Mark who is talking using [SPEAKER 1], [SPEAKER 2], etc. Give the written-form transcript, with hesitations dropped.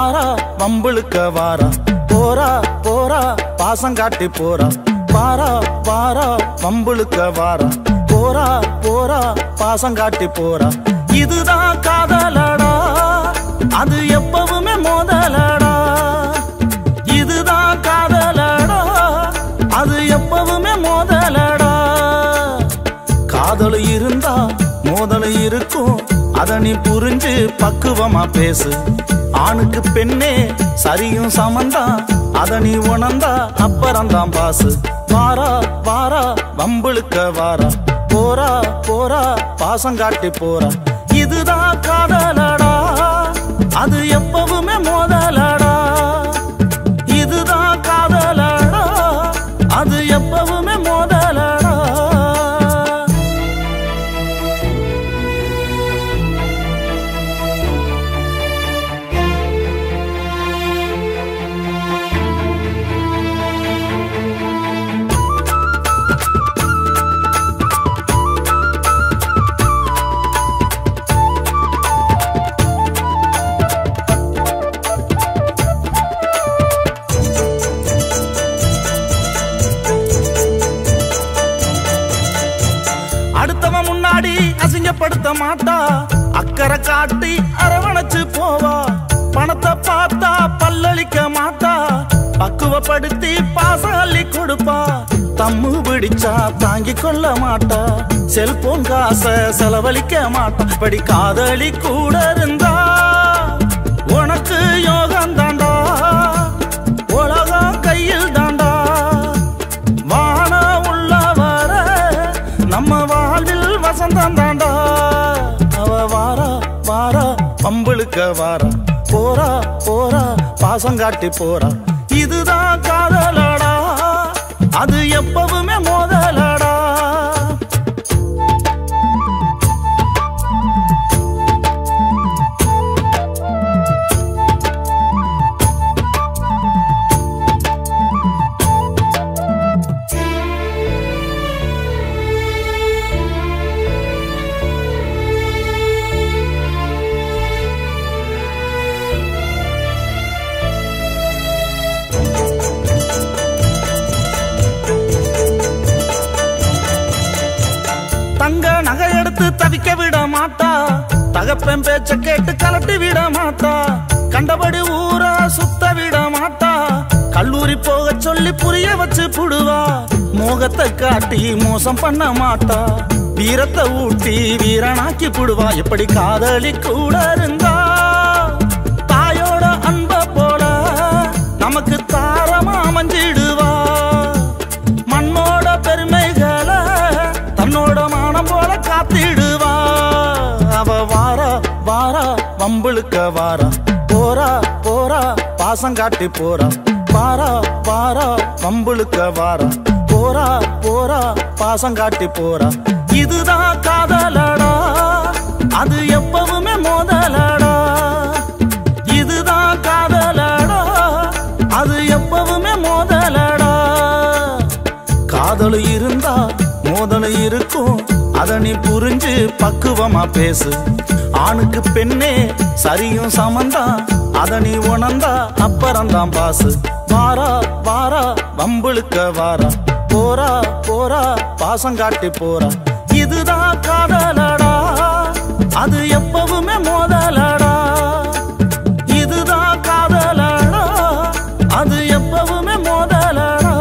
[SPEAKER 1] வாரா வம்புளுக்க வாரா போரா போரா பாசங்காட்டி போரா வாரா வாரா வம்புளுக்க வாரா போரா போரா பாசங்காட்டி போரா இதுதான் காதலடா அது எப்பவுமே மோதலடா இதுதான் காதலடா அது எப்பவுமே மோதலடா காதல் இருந்தா மோதல் இருக்கும் அத நீ புரிஞ்சு பக்குவமா பேசு ஆணுக்கு பெண்ணே சரியும் சமந்தான் அத நீ உணர்ந்தா அப்புறம்தான் பாசு வாரா வாரா வம்புளுக்க வாரா போரா போரா பாசங்காட்டி போரா இதுதான் காதலடா அது எப்பவுமே மோதலடா இதுதான் காதலடா அது எப்பவுமே மோதலடா அடுத்தவன் முன்னாடி அசிங்கப்படுத்த மாட்டா அக்கறை காட்டி அரவணைச்சு போவா பணத்தை பார்த்தா பல்லளிக்க மாட்டா பக்குவப்படுத்தி பாசம் அள்ளி கொடுப்பா தம்மு பிடிச்சா தாங்கி கொள்ள மாட்டா செல்போன் காசை செலவழிக்க மாட்டா படி காதலி கூட இருந்தா உனக்கு யோகம் தாண்டா உலகம் கையில் தாண்டா வான உள்ளவர நம்ம வாழ்வில் வசந்தம் தாண்டா அவ வாரா வாரா பம்புளுக்க வாரா போரா போரா பாசங்காட்டி போரா இதுதான் காதலடா அது எப்பவுமே மோதலடா தங்க நகை எடுத்து தவிக்க விட மாட்டா தகப்பன் பேச்ச கேட்டு கலட்டி விட மாட்டா கண்டபடி ஊரா சுத்த விட மாட்டா கல்லூரி போக சொல்லி புரிய வச்சு புடுவா மோகத்தை காட்டி மோசம் பண்ண மாட்டா வீரத்தை ஊட்டி வீரனாக்கி புடுவா எப்படி காதலி கூட இருந்தா தாயோட அன்ப போல நமக்கு தாரமா அமைஞ்சிடுவா மண்ணோட பெருமைகளை தன்னோட மானம் போல காத்திடுவா அவ வாரா வாரா வம்புளுக்க வாரா போரா போரா பாசங்காட்டி போரா வாரா வாரா வம்புளுக்க வாரா போரா போரா பாசங்காட்டி போரா இதுதான் காதலடா அது எப்பவுமே மோதலடா இதுதான் காதலடா அது எப்பவுமே மோதலடா காதல் இருந்தா மோதல் இருக்கும் அத நீ புரிஞ்சு பக்குவமா பேசு ஆணுக்கு பெண்ணே சரியும் சமந்தான் அத நீ உணர்ந்தா அப்புறம்தான் பாசு வாரா வாரா வம்புளுக்க வாரா போரா போரா பாசங்காட்டி போரா இதுதான் காதலடா அது எப்பவுமே மோதலடா இதுதான் காதலடா அது எப்பவுமே மோதலடா